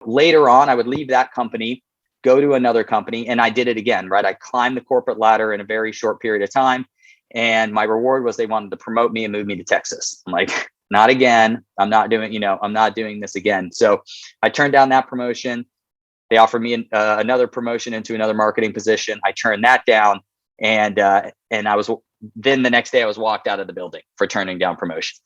later on, I would leave that company, go to another company, and I did it again, right? I climbed the corporate ladder in a very short period of time. And my reward was they wanted to promote me and move me to Texas. I'm like, not again. I'm not doing this again. So I turned down that promotion. They offered me another promotion into another marketing position. I turned that down. And then the next day I was walked out of the building for turning down promotions.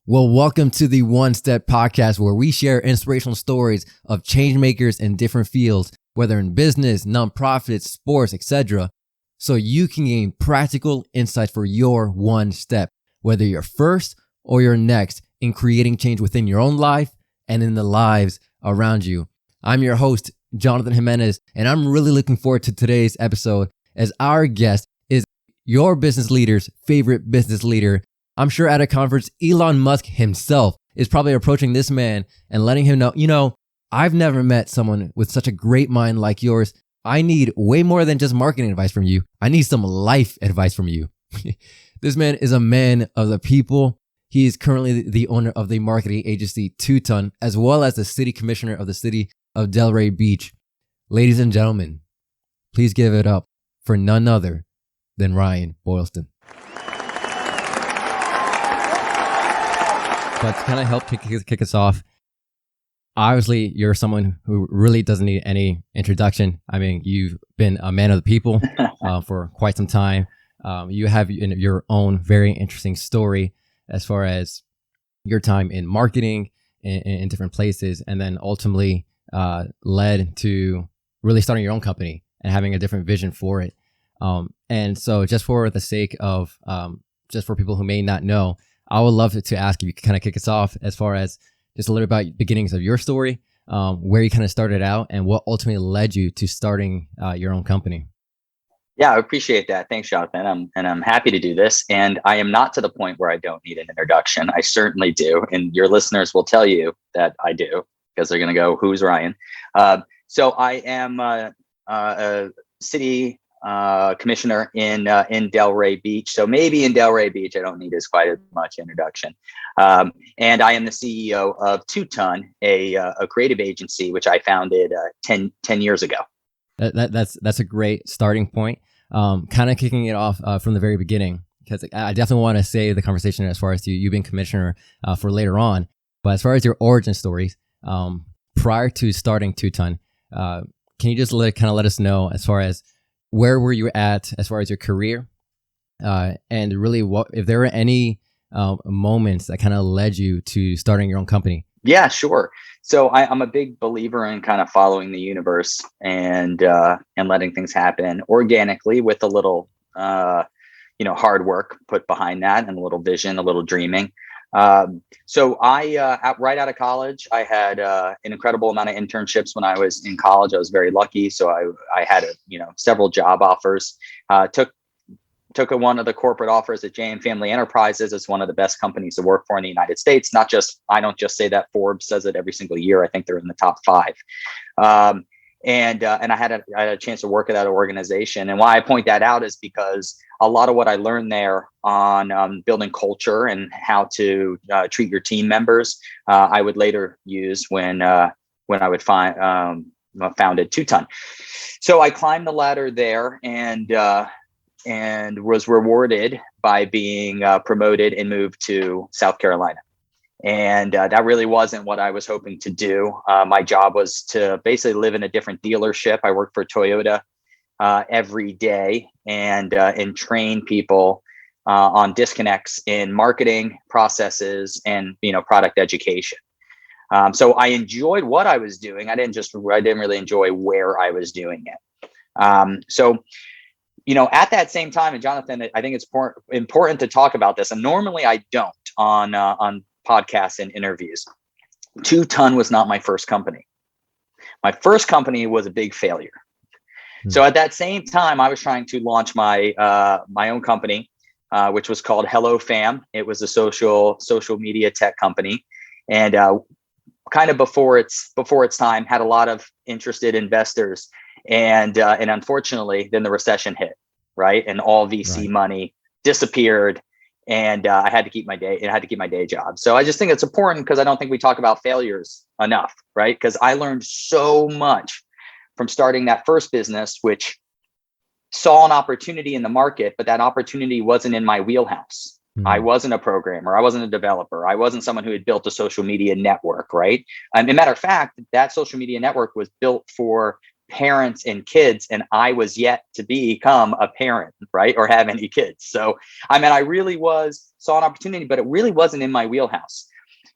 Well, welcome to the One Step Podcast, where we share inspirational stories of change makers in different fields, whether in business, nonprofits, sports, etc., so you can gain practical insights for your one step, whether you're first or you're next in creating change within your own life and in the lives around you. I'm your host, Jonathan Jimenez, and I'm really looking forward to today's episode as our guest is your business leader's favorite business leader. I'm sure at a conference, Elon Musk himself is probably approaching this man and letting him know, I've never met someone with such a great mind like yours. I need way more than just marketing advice from you. I need some life advice from you. This man is a man of the people. He is currently the owner of the marketing agency 2 Ton, as well as the city commissioner of the City of Delray Beach. Ladies and gentlemen, please give it up for none other than Ryan Boylston. But to kind of help kick us off, obviously you're someone who really doesn't need any introduction. I mean, you've been a man of the people for quite some time. You have your own very interesting story as far as your time in marketing in different places, and then ultimately led to really starting your own company and having a different vision for it. And so just for the sake of, just for people who may not know, I would love to ask if you could kind of kick us off as far as just a little about beginnings of your story, where you kind of started out and what ultimately led you to starting your own company. Yeah, I appreciate that. Thanks, Jonathan. I'm happy to do this. And I am not to the point where I don't need an introduction. I certainly do. And your listeners will tell you that I do, because they're going to go, who's Ryan? So I am a city commissioner in Delray Beach. So maybe in Delray Beach, I don't need quite as much introduction. And I am the CEO of 2 Ton, a creative agency, which I founded 10 years ago. That's a great starting point. Kind of kicking it off from the very beginning, because I definitely want to save the conversation as far as you being commissioner for later on. But as far as your origin stories, prior to starting 2 Ton, can you just let us know as far as where were you at as far as your career, and really what if there were any moments that kind of led you to starting your own company? Yeah, sure. So I'm a big believer in kind of following the universe and letting things happen organically with a little, hard work put behind that, and a little vision, a little dreaming. So right out of college, I had an incredible amount of internships when I was in college. I was very lucky. So I had several job offers. Took one of the corporate offers at JM Family Enterprises. It's one of the best companies to work for in the United States. I don't just say that. Forbes says it every single year. I think they're in the top 5. And I had a chance to work at that organization. And why I point that out is because a lot of what I learned there on building culture and how to treat your team members, I would later use when I would founded 2 Ton. So I climbed the ladder there and was rewarded by being promoted and moved to South Carolina. And that really wasn't what I was hoping to do. My job was to basically live in a different dealership. I worked for Toyota every day and train people on disconnects in marketing processes and product education. So I enjoyed what I was doing. I didn't really enjoy where I was doing it. At that same time, and Jonathan, I think it's important to talk about this. And normally I don't on podcasts and interviews. 2 Ton was not my first company. My first company was a big failure. So at that same time, I was trying to launch my own company, which was called Hello Fam. It was a social media tech company, and kind of before its time, had a lot of interested investors, and unfortunately, then the recession hit, right, and all VC money disappeared. And I had to keep my day job. So I just think it's important because I don't think we talk about failures enough, right? Because I learned so much from starting that first business, which saw an opportunity in the market, but that opportunity wasn't in my wheelhouse. I wasn't a programmer. I wasn't a developer. I wasn't someone who had built a social media network, right? As a matter of fact, that social media network was built for parents and kids, and I was yet to become a parent, right? Or have any kids. So, I really saw an opportunity, but it really wasn't in my wheelhouse.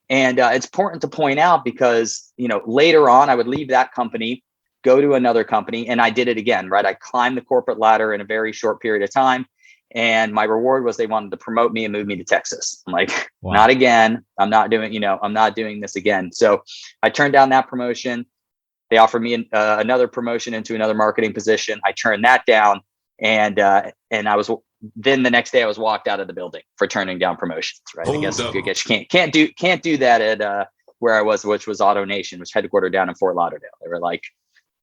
And it's important to point out because, later on I would leave that company, go to another company, and I did it again, right? I climbed the corporate ladder in a very short period of time. And my reward was they wanted to promote me and move me to Texas. I'm like, wow. Not again. I'm not doing this again. So I turned down that promotion. They offered me another promotion into another marketing position. I turned that down, and then the next day I was walked out of the building for turning down promotions. Right? I guess you can't do that at where I was, which was AutoNation, which headquartered down in Fort Lauderdale. They were like,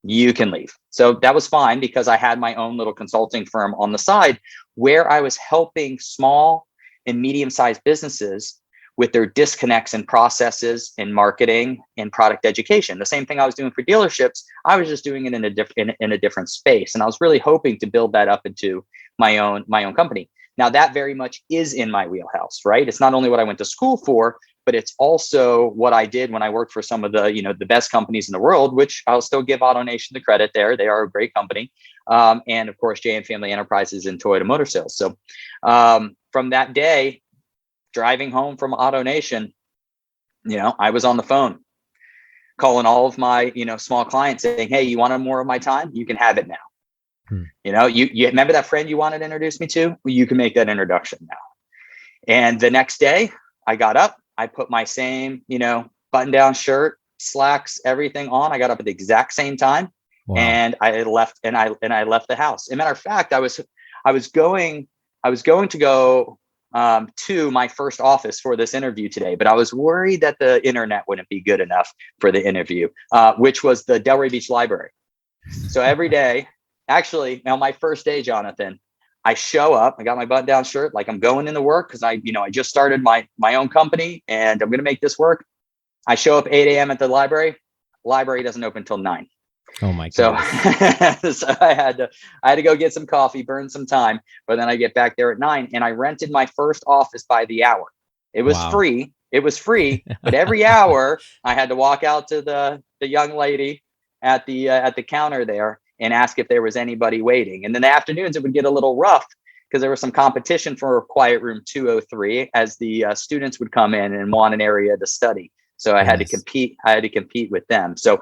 you can leave. So that was fine because I had my own little consulting firm on the side where I was helping small and medium-sized businesses with their disconnects in processes in marketing and product education. The same thing I was doing for dealerships, I was just doing it in a different space. And I was really hoping to build that up into my own company. Now that very much is in my wheelhouse, right? It's not only what I went to school for, but it's also what I did when I worked for some of the best companies in the world, which I'll still give AutoNation the credit there. They are a great company. And of course, JM Family Enterprises and Toyota Motor Sales. So from that day, driving home from AutoNation, I was on the phone calling all of my, small clients saying, hey, you wanted more of my time? You can have it now. You remember that friend you wanted to introduce me to? Well, you can make that introduction now. And the next day I got up, I put my same, button down shirt, slacks, everything on. I got up at the exact same time. Wow. And I left the house. As a matter of fact, I was going to go to my first office for this interview today, but I was worried that the internet wouldn't be good enough for the interview, which was the Delray Beach Library. So every day, actually, now my first day, Jonathan, I show up, I got my button down shirt, like I'm going into work because I just started my own company and I'm going to make this work. I show up 8 a.m. at the library. Library doesn't open until 9. Oh my God. So I had to go get some coffee, burn some time, but then I get back there at 9 and I rented my first office by the hour. It was free. It was free, but every hour I had to walk out to the young lady at the counter there and ask if there was anybody waiting. And then the afternoons, it would get a little rough because there was some competition for quiet room 203 as the students would come in and want an area to study. So I had to compete. I had to compete with them. So,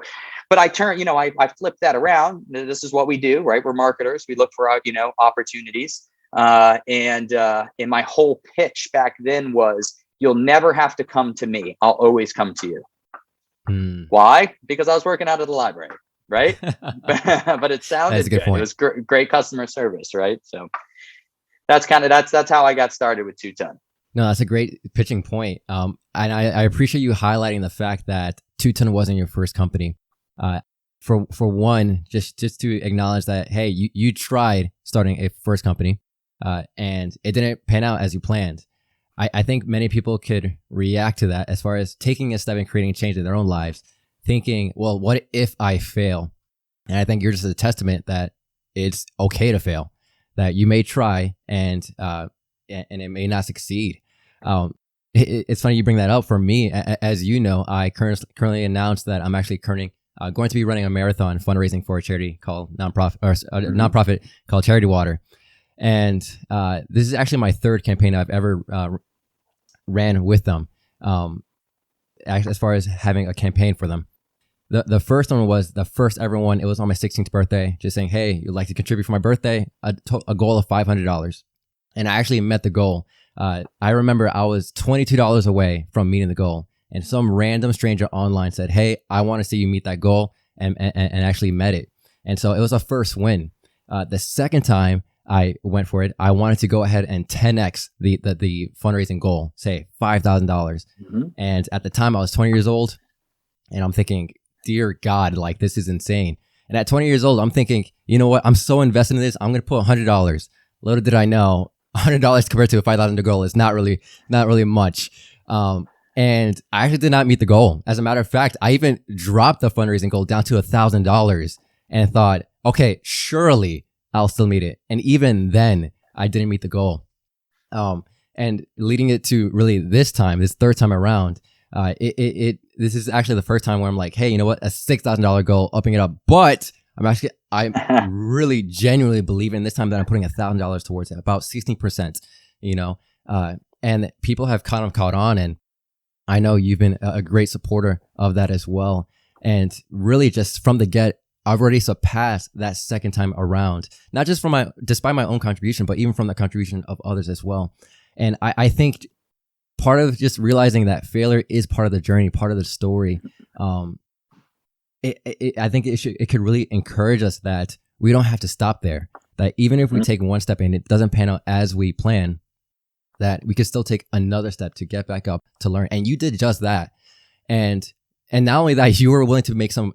but I turned, I flipped that around. This is what we do, right? We're marketers. We look for, opportunities. And my whole pitch back then was, you'll never have to come to me. I'll always come to you. Why? Because I was working out of the library. Right. But it sounded good. It was great customer service. Right. So that's how I got started with 2 Ton. No, that's a great pitching point. And I appreciate you highlighting the fact that 2 Ton wasn't your first company. For one, just to acknowledge that, hey, you tried starting a first company and it didn't pan out as you planned. I think many people could react to that as far as taking a step and creating change in their own lives, thinking, well, what if I fail? And I think you're just a testament that it's okay to fail, that you may try and it may not succeed. It's funny you bring that up. For me, as you know, I currently announced that I'm actually going to be running a marathon fundraising for a charity called nonprofit called Charity Water. And this is actually my 3rd campaign I've ever ran with them, as far as having a campaign for them. The first one was the first ever one. It was on my 16th birthday, just saying, hey, you'd like to contribute for my birthday, a goal of $500. And I actually met the goal. I remember I was $22 away from meeting the goal. And some random stranger online said, hey, I want to see you meet that goal, and actually met it. And so it was a first win. The second time I went for it, I wanted to go ahead and 10x the fundraising goal, say $5,000. Mm-hmm. And at the time I was 20 years old and I'm thinking, dear God, like this is insane. And at 20 years old, I'm thinking, you know what? I'm so invested in this. I'm going to put $100. Little did I know, $100 compared to a $5,000 goal is not really much. And I actually did not meet the goal. As a matter of fact, I even dropped the fundraising goal down to $1,000 and thought, okay, surely I'll still meet it. And even then, I didn't meet the goal. And leading it to really this third time around, this is actually the first time where I'm like, hey, you know what? A $6,000 goal, upping it up. But I'm really genuinely believing this time that I'm putting $1,000 towards it, about 16%, and people have kind of caught on. And I know you've been a great supporter of that as well. And really just from the get, I've already surpassed that second time around, not just despite my own contribution, but even from the contribution of others as well. And I think part of just realizing that failure is part of the journey, part of the story. I think it could really encourage us that we don't have to stop there, that even if we take one step and it doesn't pan out as we plan, that we could still take another step to get back up, to learn. And you did just that. And not only that, you were willing to make some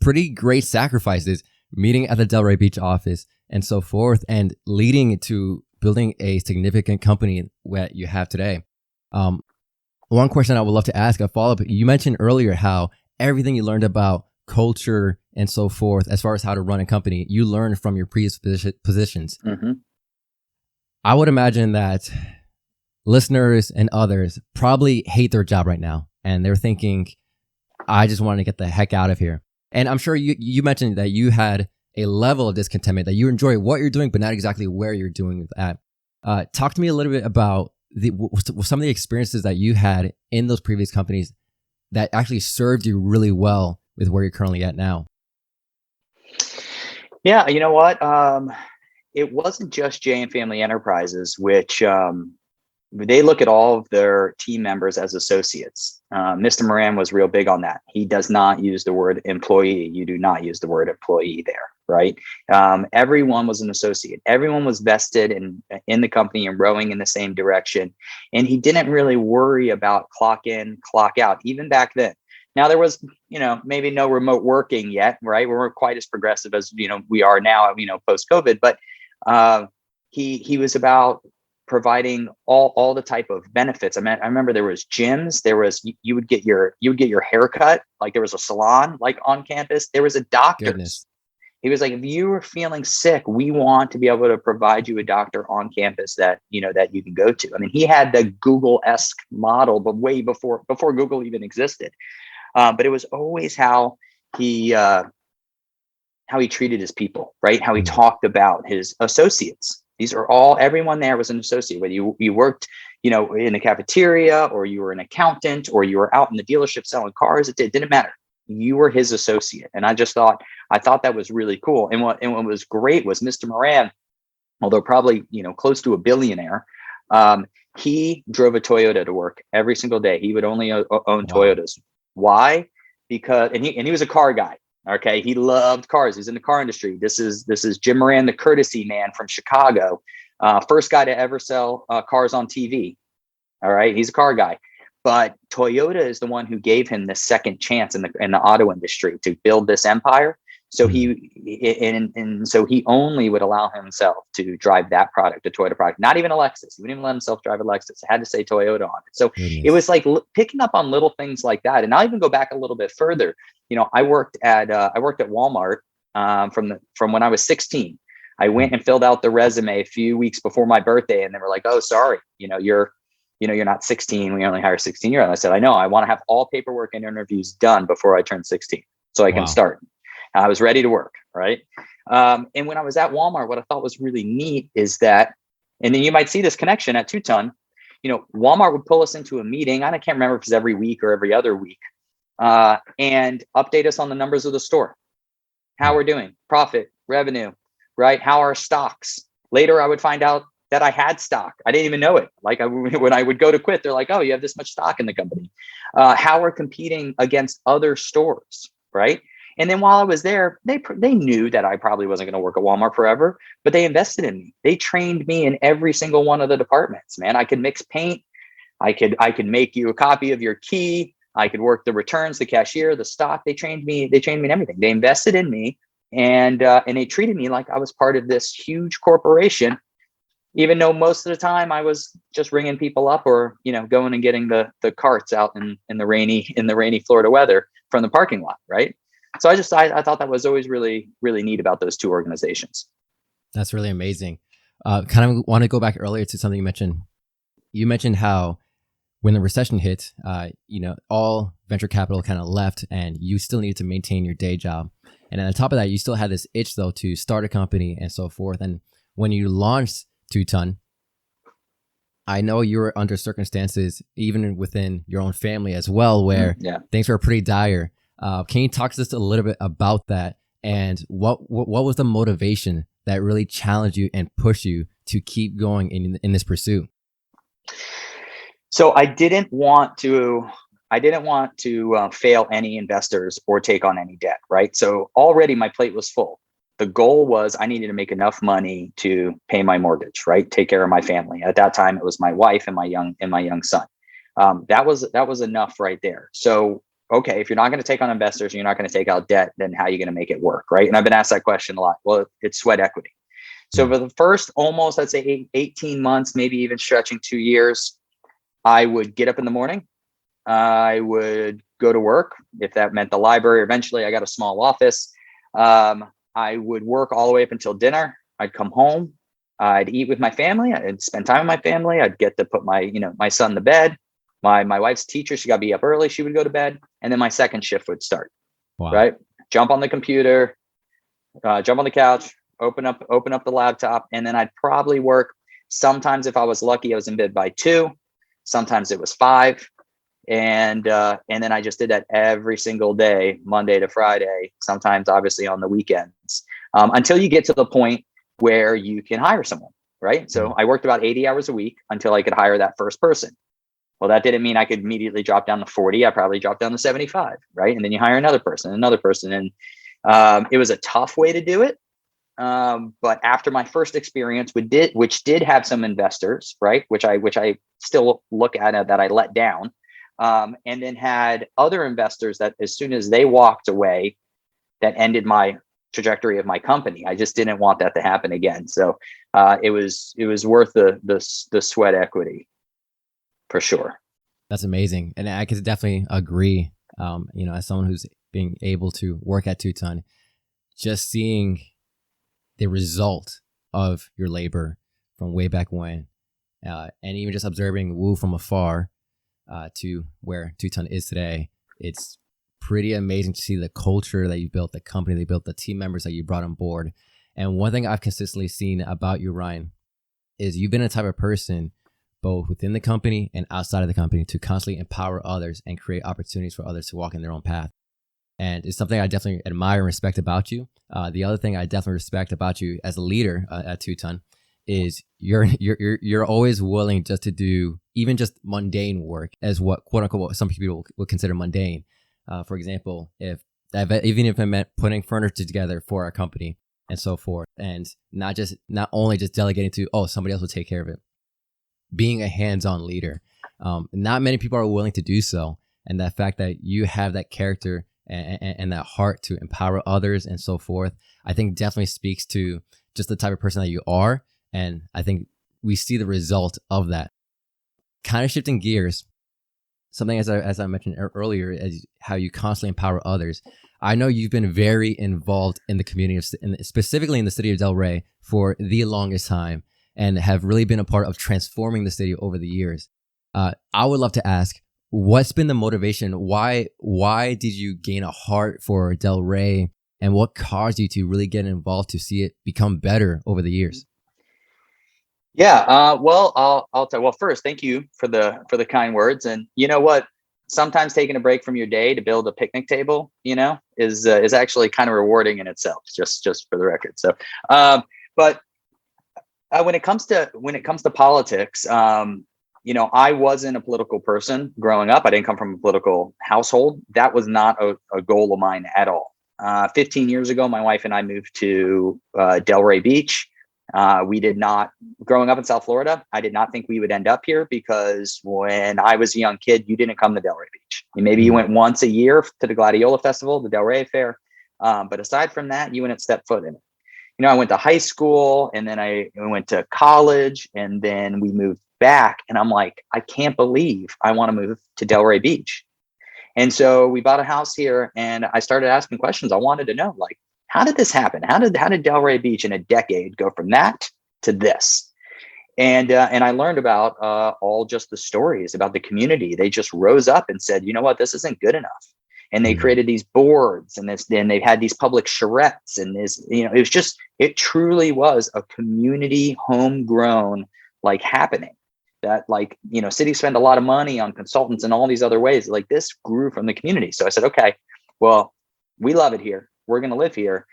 pretty great sacrifices, meeting at the Delray Beach office and so forth, and leading to building a significant company that you have today. One question I would love to ask, a follow-up, you mentioned earlier how everything you learned about culture and so forth, as far as how to run a company, you learned from your previous positions. Mm-hmm. I would imagine that listeners and others probably hate their job right now, and they're thinking, I just want to get the heck out of here. And I'm sure you mentioned that you had a level of discontentment, that you enjoy what you're doing, but not exactly where you're doing it at. Talk to me a little bit about some of the experiences that you had in those previous companies that actually served you really well with where you're currently at now. Yeah, you know what? It wasn't just Jay and Family Enterprises, which they look at all of their team members as associates. Mr. Moran was real big on that. He does not use the word employee. You do not use the word employee there, right? Everyone was an associate. Everyone was vested in the company and rowing in the same direction. And he didn't really worry about clock in, clock out, even back then. Now there was, maybe no remote working yet, right? We weren't quite as progressive as, we are now, post COVID, but he was about providing all the type of benefits. I mean, I remember there was gyms, you would get your hair cut, like there was a salon like on campus, there was a doctor's. Goodness. He was like, if you were feeling sick, we want to be able to provide you a doctor on campus that you can go to. I mean, he had the Google-esque model, but way before Google even existed. But it was always how he treated his people, right? How he talked about his associates. Everyone there was an associate, whether you worked, in the cafeteria, or you were an accountant, or you were out in the dealership selling cars. It didn't matter. You were his associate. And I thought that was really cool. And what was great was Mr. Moran, although probably, close to a billionaire, he drove a Toyota to work every single day. He would only own Toyotas. Why? Because, and he was a car guy. Okay. He loved cars. He's in the car industry. This is Jim Moran, the courtesy man from Chicago. First guy to ever sell cars on TV. All right. He's a car guy, but Toyota is the one who gave him the second chance in the auto industry to build this empire. So so he only would allow himself to drive that product, a Toyota product, not even a Lexus. He wouldn't even let himself drive a Lexus. It had to say Toyota on it. So it was like picking up on little things like that. And I'll even go back a little bit further. I worked at Walmart from when I was 16. I went and filled out the resume a few weeks before my birthday, and they were like, "Oh, sorry, you're not 16. We only hire 16-year-olds." I said, "I know. I want to have all paperwork and interviews done before I turn 16, so I can start." I was ready to work, right? And when I was at Walmart, what I thought was really neat is that, and then you might see this connection at Two Ton, Walmart would pull us into a meeting. I can't remember if it was every week or every other week, and update us on the numbers of the store, how we're doing, profit, revenue, right? How are stocks? Later, I would find out that I had stock. I didn't even know it. Like when I would go to quit, they're like, "Oh, you have this much stock in the company." How we're competing against other stores, right? And then while I was there, they knew that I probably wasn't going to work at Walmart forever, but they invested in me. They trained me in every single one of the departments, man. I could mix paint. I could make you a copy of your key. I could work the returns, the cashier, the stock. They trained me in everything. They invested in me, and they treated me like I was part of this huge corporation, even though most of the time I was just ringing people up or, going and getting the carts out in the rainy Florida weather from the parking lot. Right. So I thought that was always really, really neat about those two organizations. That's really amazing. Kind of want to go back earlier to something you mentioned. You mentioned how when the recession hit, all venture capital kind of left and you still needed to maintain your day job. And on top of that, you still had this itch though to start a company and so forth. And when you launched 2 Ton, I know you were under circumstances, even within your own family as well, where things were pretty dire. Can you talk to us a little bit about that? And what was the motivation that really challenged you and pushed you to keep going in this pursuit? So I didn't want to fail any investors or take on any debt, right? So already my plate was full. The goal was I needed to make enough money to pay my mortgage, right? Take care of my family. At that time, it was my wife and my young son. That was enough right there. So, okay, if you're not going to take on investors, and you're not going to take out debt, then how are you going to make it work, right? And I've been asked that question a lot. Well, it's sweat equity. So for the first almost, I'd say 18 months, maybe even stretching 2 years, I would get up in the morning. I would go to work if that meant the library. Eventually, I got a small office. I would work all the way up until dinner. I'd come home. I'd eat with my family. I'd spend time with my family. I'd get to put my son to bed. My wife's teacher, she got to be up early. She would go to bed, and then my second shift would start. Wow. Right? Jump on the computer, jump on the couch, open up the laptop, and then I'd probably work. Sometimes, if I was lucky, I was in bed by 2. Sometimes it was 5. And then I just did that every single day, Monday to Friday, sometimes obviously on the weekends, until you get to the point where you can hire someone, right? So I worked about 80 hours a week until I could hire that first person. Well, that didn't mean I could immediately drop down to 40. I probably dropped down to 75, right? And then you hire another person. And it was a tough way to do it. But after my first experience, which did have some investors, right? Which I still look at that I let down. And then had other investors that as soon as they walked away, that ended my trajectory of my company. I just didn't want that to happen again. So it was worth the sweat equity for sure. That's amazing. And I could definitely agree. As someone who's being able to work at 2 Ton, just seeing the result of your labor from way back when, and even just observing Woo from afar, to where 2 Ton is today, it's pretty amazing to see the culture that you built, the company they built, the team members that you brought on board. And one thing I've consistently seen about you, Ryan, is you've been a type of person, both within the company and outside of the company, to constantly empower others and create opportunities for others to walk in their own path. And it's something I definitely admire and respect about you. The other thing I definitely respect about you as a leader at 2 Ton is you're always willing just to do even just mundane work, as what quote unquote some people would consider mundane. For example, even if it meant putting furniture together for our company and so forth, and not only just delegating to somebody else will take care of it. Being a hands-on leader, not many people are willing to do so, and that fact that you have that character and that heart to empower others and so forth, I think definitely speaks to just the type of person that you are. And I think we see the result of that. Kind of shifting gears, something as I mentioned earlier, as how you constantly empower others. I know you've been very involved in the community, specifically in the city of Delray, for the longest time, and have really been a part of transforming the city over the years. I would love to ask, what's been the motivation? Why did you gain a heart for Delray, and what caused you to really get involved to see it become better over the years? Yeah. Well, I'll tell. Well, first, thank you for the kind words. And you know what? Sometimes taking a break from your day to build a picnic table, is actually kind of rewarding in itself. Just for the record. So, but when it comes to politics, I wasn't a political person growing up. I didn't come from a political household. That was not a goal of mine at all. 15 years ago, my wife and I moved to Delray Beach. Growing up in South Florida, I did not think we would end up here, because when I was a young kid, you didn't come to Delray Beach. Maybe you went once a year to the Gladiola Festival, the Delray Fair. But aside from that, you wouldn't step foot in it. I went to high school, and then I went to college, and then we moved back. And I'm like, I can't believe I want to move to Delray Beach. And so we bought a house here, and I started asking questions. I wanted to know, like, how did this happen? How did Delray Beach in a decade go from that to this? And I learned about all just the stories about the community. They just rose up and said, you know what, this isn't good enough. And they Mm. created these boards, and then they had these public charrettes, and it truly was a community homegrown like happening that, like, cities spend a lot of money on consultants and all these other ways. Like, this grew from the community. So I said, okay, well, we love it here. We're going to live here.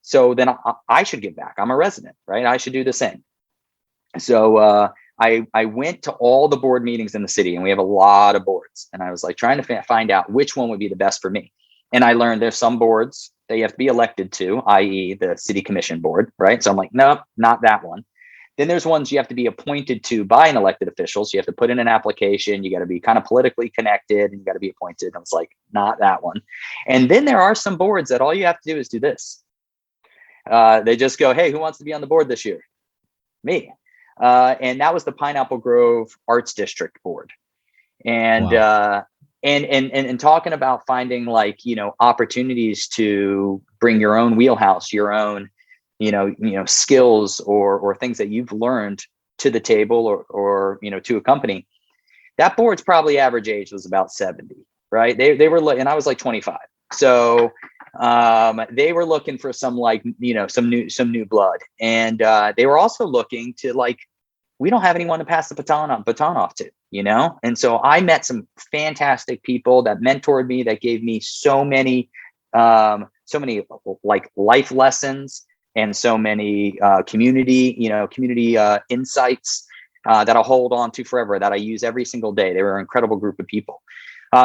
So then I should give back. I'm a resident, right? I should do the same. So I went to all the board meetings in the city, and we have a lot of boards. And I was like trying to find out which one would be the best for me. And I learned there's some boards that you have to be elected to, i.e. the city commission board, right? So I'm like, nope, not that one. Then there's ones you have to be appointed to by an elected official. So you have to put in an application. You got to be kind of politically connected, and you got to be appointed. I was like, not that one. And then there are some boards that all you have to do is do this. They just go, hey, who wants to be on the board this year? Me. And that was the Pineapple Grove Arts District Board. And Wow. and talking about finding, like, opportunities to bring your own wheelhouse, your own, skills or things that you've learned to the table, or to a company. That board's probably average age was about 70, right? They were, and I was like 25. So they were looking for some, like, some new blood. And they were also looking to, like, we don't have anyone to pass the baton off to, And so I met some fantastic people that mentored me, that gave me so many like life lessons, and so many community insights that I'll hold on to forever, that I use every single day. They were an incredible group of people.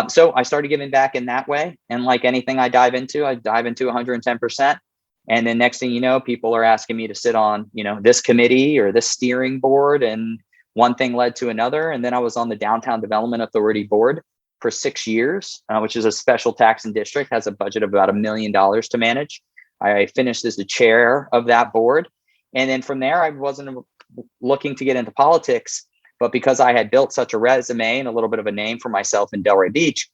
So I started giving back in that way. And like anything I dive into 110%. And then next thing you know, people are asking me to sit on, this committee or this steering board. And one thing led to another. And then I was on the Downtown Development Authority board for 6 years, which is a special tax and district, has a budget of about $1 million to manage. I finished as the chair of that board. And then from there, I wasn't looking to get into politics, but because I had built such a resume and a little bit of a name for myself in Delray Beach,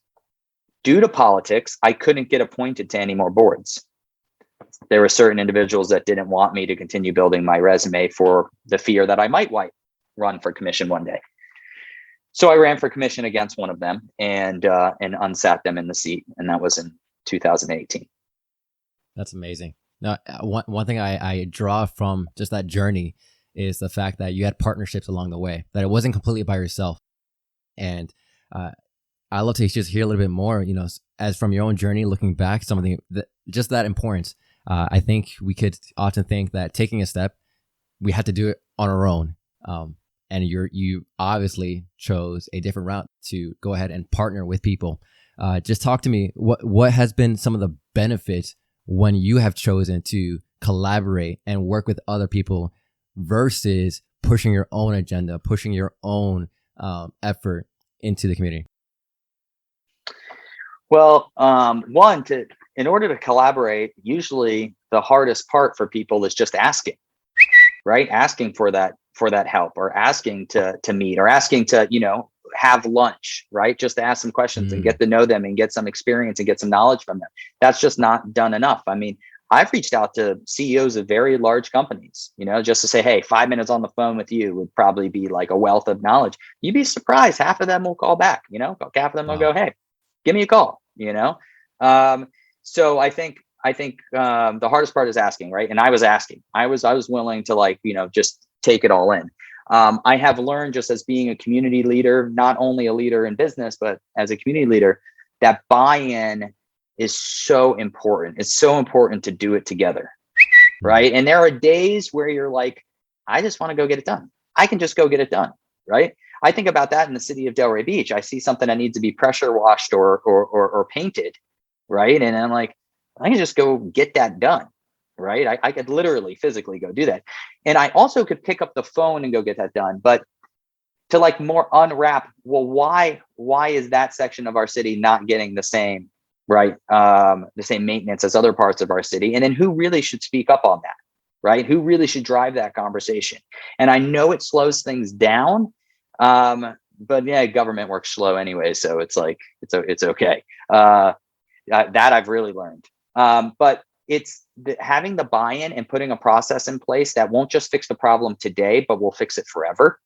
due to politics, I couldn't get appointed to any more boards. There were certain individuals that didn't want me to continue building my resume for the fear that I might run for commission one day. So I ran for commission against one of them, and unsat them in the seat. And that was in 2018. That's amazing. Now, one thing I draw from just that journey is the fact that you had partnerships along the way, that it wasn't completely by yourself. And I love to just hear a little bit more, as from your own journey, looking back, something just that importance. I think we could often think that taking a step, we had to do it on our own. And you obviously chose a different route to go ahead and partner with people. Just talk to me, what has been some of the benefits when you have chosen to collaborate and work with other people versus pushing your own agenda, pushing your own effort into the community? Well, in order to collaborate, usually the hardest part for people is just asking, right? Asking for that help, or asking to meet, or asking to, have lunch, right? Just to ask some questions and get to know them and get some experience and get some knowledge from them. That's just not done enough. I mean, I've reached out to CEOs of very large companies, just to say, hey, 5 minutes on the phone with you would probably be like a wealth of knowledge. You'd be surprised. Half of them will call back, half of them will go, hey, give me a call, So I think the hardest part is asking, right? And I was asking. I was willing to, just take it all in. I have learned, just as being a community leader, not only a leader in business, but as a community leader, that buy-in is so important. It's so important to do it together, right? And there are days where you're like, I just want to go get it done. I can just go get it done, right? I think about that in the city of Delray Beach. I see something that needs to be pressure washed or painted, right? And I'm like, I can just go get that done, right? I could literally physically go do that. And I also could pick up the phone and go get that done. But to more unwrap, well, why is that section of our city not getting the same, right? The same maintenance as other parts of our city? And then who really should speak up on that? right? Who really should drive that conversation? And I know it slows things down. But yeah, government works slow anyway. So it's like, it's okay. That I've really learned. But it's having the buy-in and putting a process in place that won't just fix the problem today, but will fix it forever,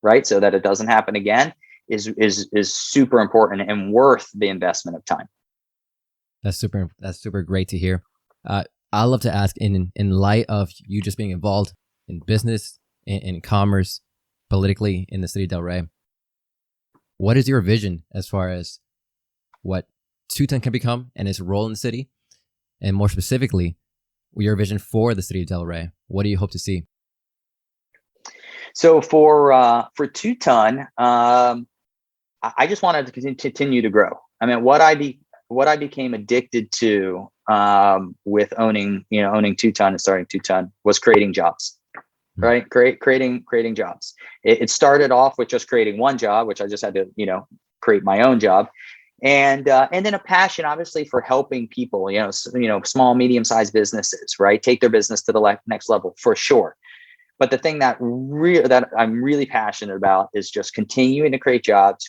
right? So that it doesn't happen again is super important and worth the investment of time. That's super great to hear. I love to ask, in light of you just being involved in business, in commerce, politically in the city of Delray, what is your vision as far as what Two-Ton can become and its role in the city? And more specifically, your vision for the city of Delray. What do you hope to see? So for Two-Ton, I just wanted to continue to grow. I mean, what I became addicted to with owning Two-Ton and starting Two-Ton was creating jobs, right? Creating jobs. It started off with just creating one job, which I just had to, create my own job. And then a passion, obviously, for helping people, small, medium-sized businesses, right? Take their business to the next level, for sure. But the thing that I'm really passionate about is just continuing to create jobs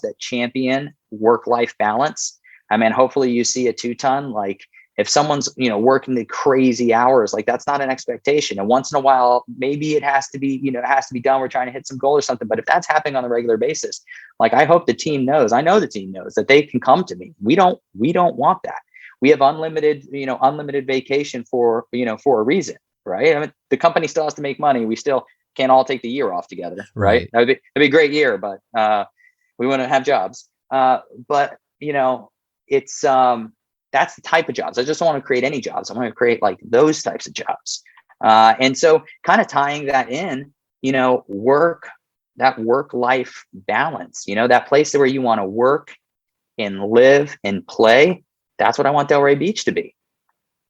that champion work-life balance. I mean, hopefully you see a Two-Ton, like if someone's, working the crazy hours, like that's not an expectation. And once in a while, maybe it has to be, done. We're trying to hit some goal or something. But if that's happening on a regular basis, like I hope the team knows, I know the team knows that they can come to me. We don't want that. We have unlimited vacation for a reason. Right. I mean, the company still has to make money. We still can't all take the year off together. Right. That'd be a great year, but we want to have jobs. But it's that's the type of jobs. I just don't want to create any jobs. I want to create like those types of jobs. And so kind of tying that in, work-life balance, that place where you want to work and live and play. That's what I want Delray Beach to be.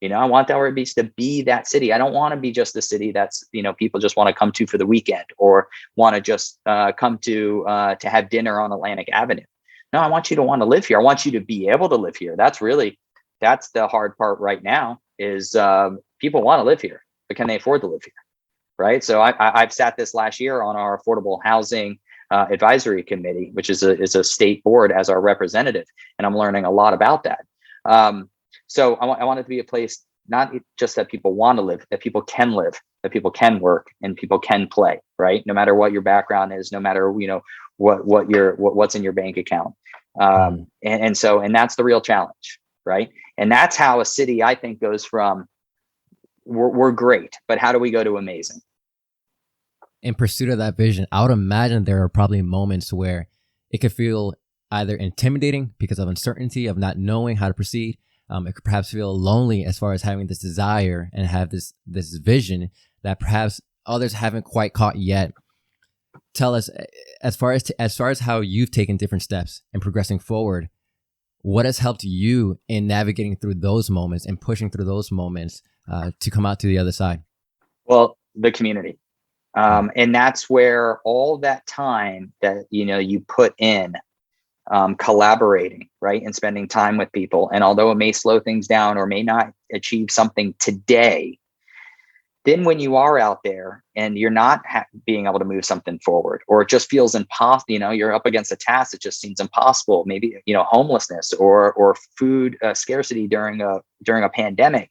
I want Delray Beach to be that city. I don't want to be just the city that's, people just want to come to for the weekend or want to just come to have dinner on Atlantic Avenue. No, I want you to want to live here. I want you to be able to live here. That's the hard part right now is people want to live here, but can they afford to live here? Right. So I've sat this last year on our affordable housing advisory committee, which is a state board as our representative. And I'm learning a lot about that. So I want it to be a place, not just that people want to live, that people can live, that people can work and people can play, right? No matter what your background is, no matter, what's in your bank account. And that's the real challenge, right? And that's how a city, I think, goes from we're great, but how do we go to amazing? In pursuit of that vision, I would imagine there are probably moments where it could feel either intimidating because of uncertainty of not knowing how to proceed. It could perhaps feel lonely as far as having this desire and have this vision that perhaps others haven't quite caught yet. Tell us, as far as how you've taken different steps and progressing forward, what has helped you in navigating through those moments and pushing through those moments to come out to the other side? Well, the community. And that's where all that time that, you put in collaborating, right, and spending time with people. And although it may slow things down or may not achieve something today, then when you are out there and you're not being able to move something forward, or it just feels impossible, you're up against a task that just seems impossible, maybe, homelessness or food scarcity during a pandemic,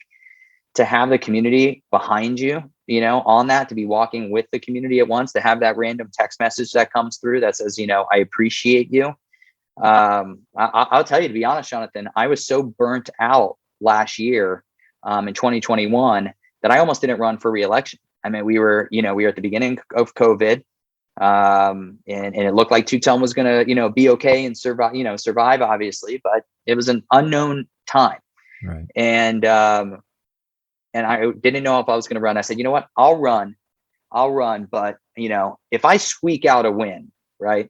to have the community behind you, on that, to be walking with the community at once, to have that random text message that comes through that says, I appreciate you. I'll tell you, to be honest, Jonathan, I was so burnt out last year in 2021 that I almost didn't run for re-election. I mean, we were at the beginning of COVID, and it looked like Two-Ton was going to, be okay and survive, obviously, but it was an unknown time. Right. And I didn't know if I was going to run. I said, you know what, I'll run. But, if I squeak out a win, right?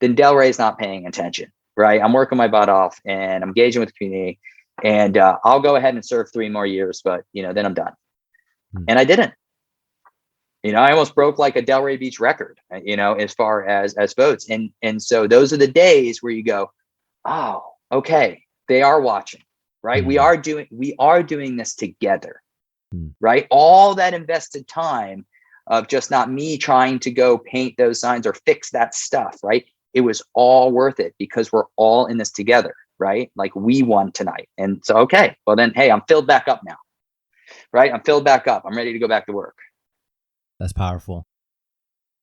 Then Delray is not paying attention, right? I'm working my butt off and I'm engaging with the community, and I'll go ahead and serve 3 more years, but then I'm done. And I didn't. I almost broke like a Delray Beach record, as far as votes. And so those are the days where you go, oh, okay, they are watching, right? We are doing this together. right? All that invested time of just not me trying to go paint those signs or fix that stuff, right? It was all worth it because we're all in this together, right? Like we won tonight. And so, okay, well then, hey, I'm filled back up now, right? I'm filled back up. I'm ready to go back to work. That's powerful.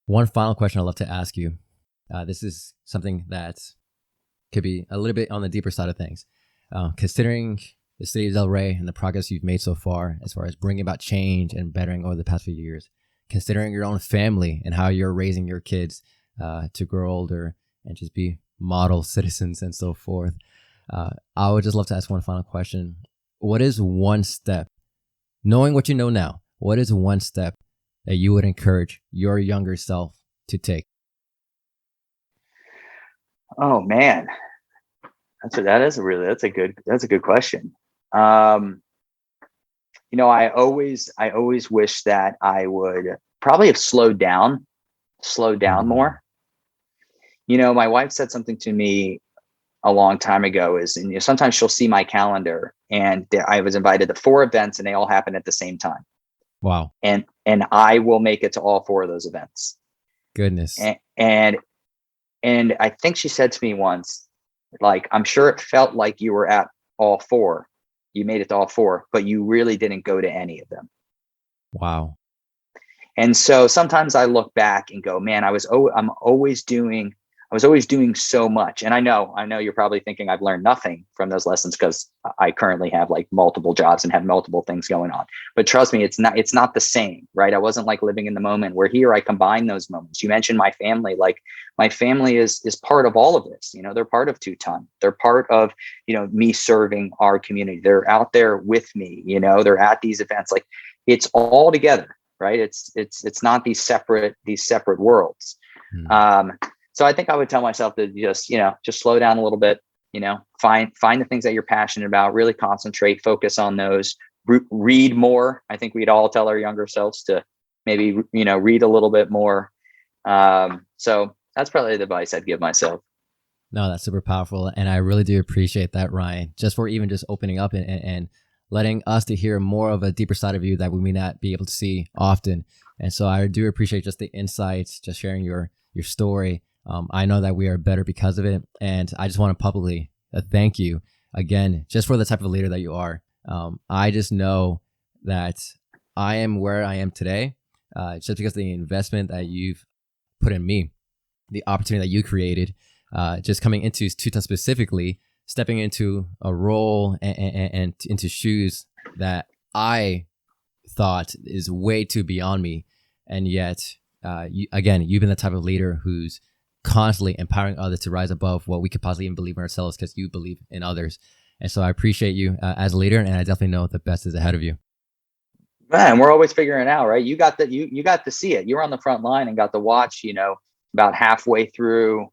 One final question I'd love to ask you. This is something that could be a little bit on the deeper side of things. Considering the City of Delray and the progress you've made so far, as far as bringing about change and bettering over the past few years, considering your own family and how you're raising your kids to grow older and just be model citizens and so forth, I would just love to ask one final question. What is one step, knowing what you know now, what is one step that you would encourage your younger self to take? Oh man, that's a good question. I always wish that I would probably have slowed down more. My wife said something to me a long time ago and sometimes she'll see my calendar and I was invited to 4 events and they all happen at the same time. Wow. And I will make it to all 4 of those events. Goodness. And I think she said to me once, like, I'm sure it felt like you were at all 4. You made it to all 4, but you really didn't go to any of them. Wow. And so sometimes I look back and go, man, I'm always doing so much. And I know you're probably thinking I've learned nothing from those lessons because I currently have like multiple jobs and have multiple things going on. But trust me, it's not the same, right? I wasn't like living in the moment. Where here I combine those moments. You mentioned my family. Like my family is part of all of this. They're part of Two Ton. They're part of, me serving our community. They're out there with me. They're at these events. Like it's all together, right? It's not these separate worlds. So I think I would tell myself to just slow down a little bit, find the things that you're passionate about, really concentrate, focus on those, read more. I think we'd all tell our younger selves to maybe, read a little bit more. So that's probably the advice I'd give myself. No, that's super powerful. And I really do appreciate that, Ryan, just for even just opening up and letting us to hear more of a deeper side of you that we may not be able to see often. And so I do appreciate just the insights, just sharing your story. I know that we are better because of it. And I just want to publicly thank you again, just for the type of leader that you are. I just know that I am where I am today, just because of the investment that you've put in me, the opportunity that you created, just coming into Two Ton specifically, stepping into a role and into shoes that I thought is way too beyond me. And yet, you've been the type of leader who's constantly empowering others to rise above what we could possibly even believe in ourselves because you believe in others. And so I appreciate you as a leader, and I definitely know the best is ahead of you. Man, we're always figuring it out, right? You got to see it. You were on the front line and got to watch, about halfway through,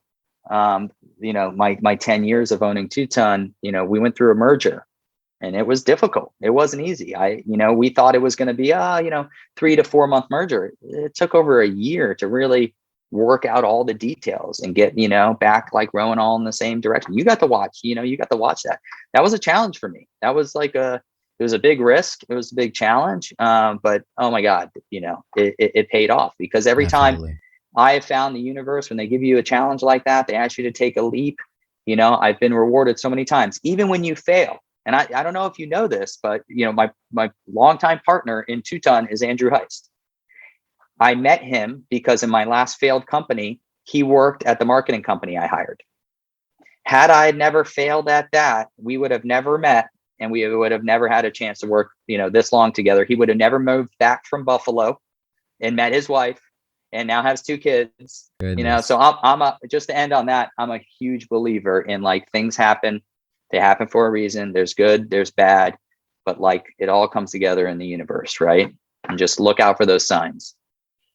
my 10 years of owning Two Ton, we went through a merger and it was difficult. It wasn't easy. We thought it was going to be, 3 to 4 month merger. It took over a year to really work out all the details and get, back like rowing all in the same direction. You got to watch that. That was a challenge for me. That was like it was a big risk. It was a big challenge. But oh my God, it paid off because every Absolutely. time I have found the universe, when they give you a challenge like that, they ask you to take a leap. I've been rewarded so many times, even when you fail. And I don't know if you know this, but my longtime partner in Two Ton is Andrew Heist. I met him because in my last failed company, he worked at the marketing company I hired. Had I never failed at that, we would have never met and we would have never had a chance to work, this long together. He would have never moved back from Buffalo and met his wife and now has 2 kids. Goodness. So just to end on that, I'm a huge believer in like things happen. They happen for a reason. There's good, there's bad, but like it all comes together in the universe, right? And just look out for those signs.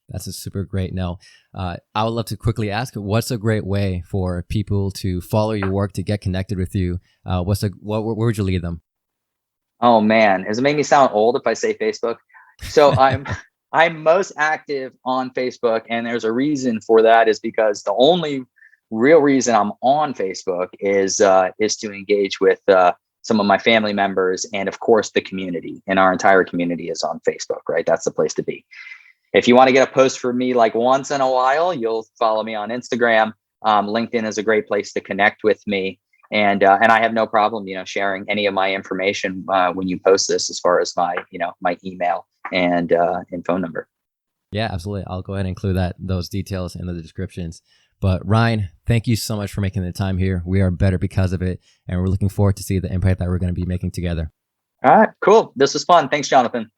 That's a super great no. I would love to quickly ask, what's a great way for people to follow your work, to get connected with you? Where would you lead them? Oh man, does it make me sound old if I say Facebook? So I'm most active on Facebook, and there's a reason for that is because the only real reason I'm on Facebook is to engage with some of my family members, and of course the community. And our entire community is on Facebook, right? That's the place to be. If you want to get a post from me like once in a while, you'll follow me on Instagram. LinkedIn is a great place to connect with me. And I have no problem, sharing any of my information when you post this, as far as my email and phone number. Yeah, absolutely. I'll go ahead and include those details in the descriptions. But Ryan, thank you so much for making the time here. We are better because of it, and we're looking forward to see the impact that we're going to be making together. All right, cool. This was fun. Thanks, Jonathan.